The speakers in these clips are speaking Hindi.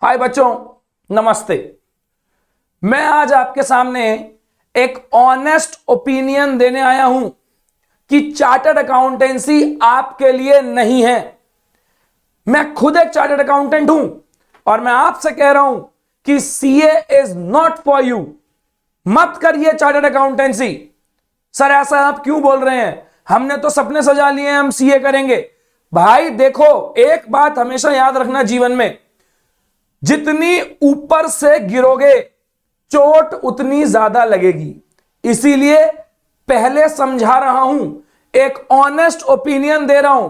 हाय बच्चों, नमस्ते। मैं आज आपके सामने एक ऑनेस्ट ओपिनियन देने आया हूं कि चार्टर्ड अकाउंटेंसी आपके लिए नहीं है। मैं खुद एक चार्टर्ड अकाउंटेंट हूं और मैं आपसे कह रहा हूं कि CA is not for you. मत करिए चार्टर्ड अकाउंटेंसी। सर ऐसा आप क्यों बोल रहे हैं? हमने तो सपने सजा लिए हैं, हम सीए करेंगे। भाई देखो, एक बात हमेशा याद रखना जीवन में, जितनी ऊपर से गिरोगे चोट उतनी ज्यादा लगेगी। इसीलिए पहले समझा रहा हूं, एक ऑनेस्ट ओपिनियन दे रहा हूं,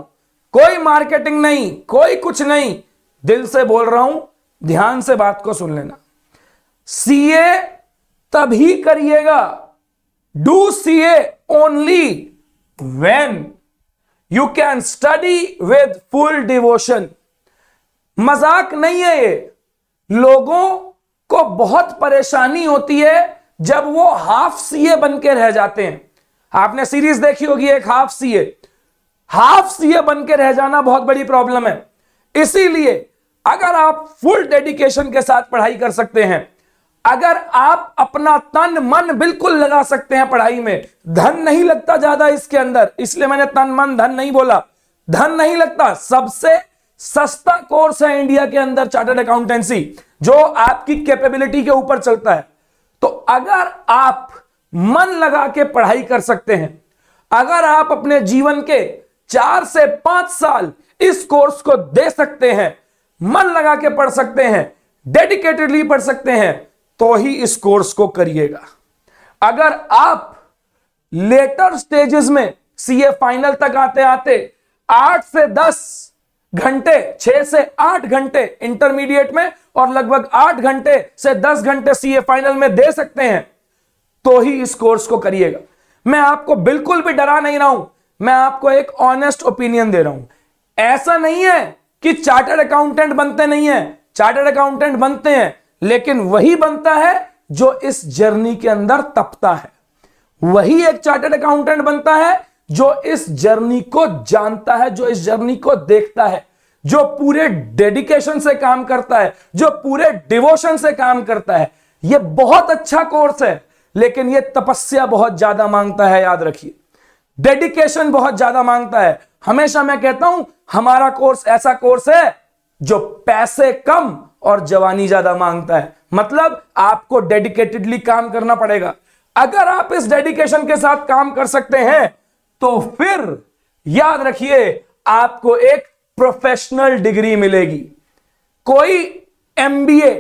कोई मार्केटिंग नहीं, कोई कुछ नहीं, दिल से बोल रहा हूं। ध्यान से बात को सुन लेना। सीए तभी करिएगा, do CA only when you can study with full devotion. मजाक नहीं है ये। लोगों को बहुत परेशानी होती है जब वो हाफ सीए बन के रह जाते हैं। आपने सीरीज देखी होगी एक हाफ सीए बन के रह जाना बहुत बड़ी प्रॉब्लम है। इसीलिए अगर आप फुल डेडिकेशन के साथ पढ़ाई कर सकते हैं, अगर आप अपना तन मन बिल्कुल लगा सकते हैं पढ़ाई में, धन नहीं लगता ज्यादा इसके अंदर, इसलिए मैंने तन मन धन नहीं बोला, धन नहीं लगता। सबसे सस्ता कोर्स है इंडिया के अंदर चार्टर्ड अकाउंटेंसी, जो आपकी कैपेबिलिटी के ऊपर चलता है। तो अगर आप मन लगा के पढ़ाई कर सकते हैं, अगर आप अपने जीवन के 4 से 5 साल इस कोर्स को दे सकते हैं, मन लगा के पढ़ सकते हैं, डेडिकेटेडली पढ़ सकते हैं, तो ही इस कोर्स को करिएगा। अगर आप लेटर स्टेजेस में सीए फाइनल तक आते आते 8 से 10 घंटे, 6 से 8 घंटे इंटरमीडिएट में और लगभग 8 घंटे से 10 घंटे सीए फाइनल में दे सकते हैं, तो ही इस कोर्स को करिएगा। मैं आपको बिल्कुल भी डरा नहीं रहा हूं, मैं आपको एक ऑनेस्ट ओपिनियन दे रहा हूं। ऐसा नहीं है कि चार्टर्ड अकाउंटेंट बनते नहीं है, चार्टर्ड अकाउंटेंट बनते हैं, लेकिन वही बनता है जो इस जर्नी के अंदर तपता है। वही एक चार्टर्ड अकाउंटेंट बनता है जो इस जर्नी को जानता है, जो इस जर्नी को देखता है, जो पूरे डेडिकेशन से काम करता है, जो पूरे डिवोशन से काम करता है। यह बहुत अच्छा कोर्स है, लेकिन यह तपस्या बहुत ज्यादा मांगता है। याद रखिए, डेडिकेशन बहुत ज्यादा मांगता है। हमेशा मैं कहता हूं, हमारा कोर्स ऐसा कोर्स है जो पैसे कम और जवानी ज्यादा मांगता है। मतलब आपको डेडिकेटेडली काम करना पड़ेगा। अगर आप इस डेडिकेशन के साथ काम कर सकते हैं, तो फिर याद रखिए आपको एक प्रोफेशनल डिग्री मिलेगी। कोई एमबीए,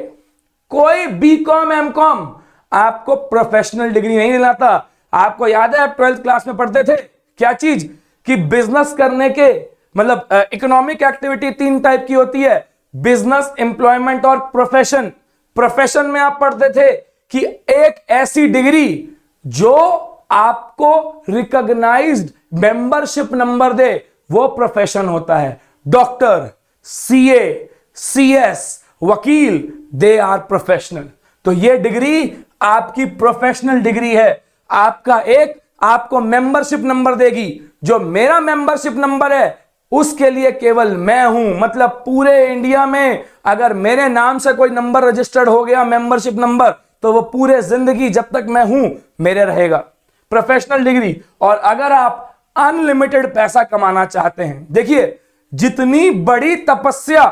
कोई बीकॉम, एमकॉम आपको प्रोफेशनल डिग्री नहीं दिलाता। आपको याद है आप 12th क्लास में पढ़ते थे क्या चीज, कि बिजनेस करने के मतलब इकोनॉमिक एक्टिविटी 3 टाइप की होती है, बिजनेस, एम्प्लॉयमेंट और प्रोफेशन। प्रोफेशन में आप पढ़ते थे कि एक ऐसी डिग्री जो आपको रिकॉग्नाइज्ड मेंबरशिप नंबर दे, वो प्रोफेशन होता है। डॉक्टर, सीए, सीएस, वकील, दे आर प्रोफेशनल। तो ये डिग्री आपकी प्रोफेशनल डिग्री है। आपको मेंबरशिप नंबर देगी। जो मेरा मेंबरशिप नंबर है उसके लिए केवल मैं हूं। मतलब पूरे इंडिया में अगर मेरे नाम से कोई नंबर रजिस्टर्ड हो गया, मेंबरशिप नंबर, तो वो पूरे जिंदगी जब तक मैं हूं मेरे रहेगा। Professional degree. और अगर आप अनलिमिटेड पैसा कमाना चाहते हैं, देखिए जितनी बड़ी तपस्या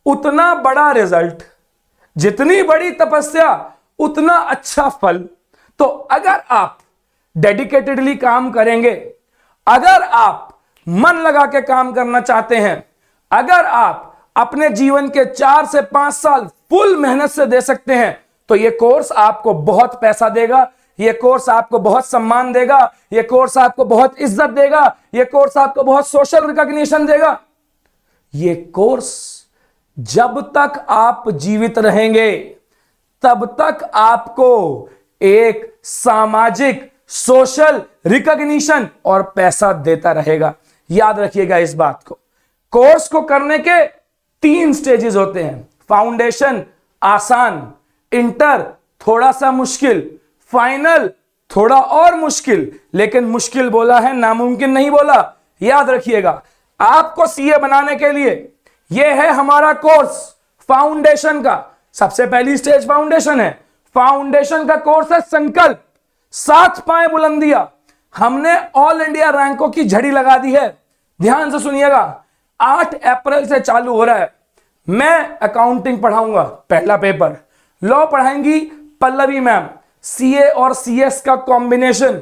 उतना बड़ा रिजल्ट, जितनी बड़ी तपस्या उतना अच्छा फल। तो अगर आप डेडिकेटेडली काम करेंगे, अगर आप मन लगा के काम करना चाहते हैं, अगर आप अपने जीवन के 4 से 5 साल फुल मेहनत से दे सकते हैं, तो यह कोर्स आपको बहुत पैसा देगा, यह कोर्स आपको बहुत सम्मान देगा, यह कोर्स आपको बहुत इज्जत देगा, यह कोर्स आपको बहुत सोशल रिकॉग्निशन देगा। यह कोर्स जब तक आप जीवित रहेंगे तब तक आपको एक सामाजिक, सोशल रिकॉग्निशन और पैसा देता रहेगा। याद रखिएगा इस बात को। कोर्स को करने के 3 स्टेजेस होते हैं। फाउंडेशन आसान, इंटर थोड़ा सा मुश्किल, फाइनल थोड़ा और मुश्किल। लेकिन मुश्किल बोला है, नामुमकिन नहीं बोला। याद रखिएगा, आपको सीए बनाने के लिए यह है हमारा कोर्स। फाउंडेशन का, सबसे पहली स्टेज फाउंडेशन है। फाउंडेशन का कोर्स है संकल्प, 7 पाए बुलंदियां। हमने ऑल इंडिया रैंकों की झड़ी लगा दी है। ध्यान से सुनिएगा, 8 अप्रैल से चालू हो रहा है। मैं अकाउंटिंग पढ़ाऊंगा, पहला पेपर। लॉ पढ़ाएंगी पल्लवी मैम, सीए और सीएस का कॉम्बिनेशन।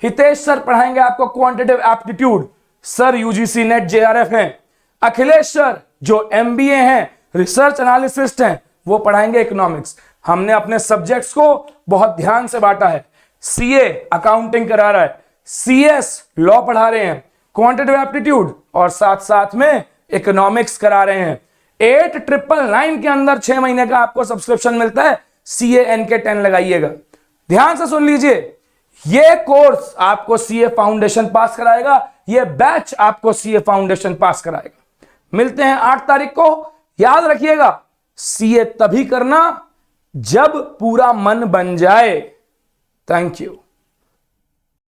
हितेश सर पढ़ाएंगे आपको quantitative aptitude, sir UGC NET JRF हैं। अखिलेश सर जो एमबीए हैं, रिसर्च एनालिसिस्ट हैं, वो पढ़ाएंगे इकोनॉमिक्स। हमने अपने सब्जेक्ट्स को बहुत ध्यान से बांटा है। सीए अकाउंटिंग करा रहा है, सीएस लॉ पढ़ा रहे हैं, क्वांटिटेटिव एप्टीट्यूड और साथ साथ में इकोनॉमिक्स करा रहे हैं। 8999 के अंदर 6 महीने का आपको सब्सक्रिप्शन मिलता है। CA NK 10 लगाइएगा। ध्यान से सुन लीजिए, ये कोर्स आपको सीए फाउंडेशन पास कराएगा, ये बैच आपको सीए फाउंडेशन पास कराएगा। मिलते हैं 8 तारीख को। याद रखिएगा, सीए तभी करना जब पूरा मन बन जाए। Thank you.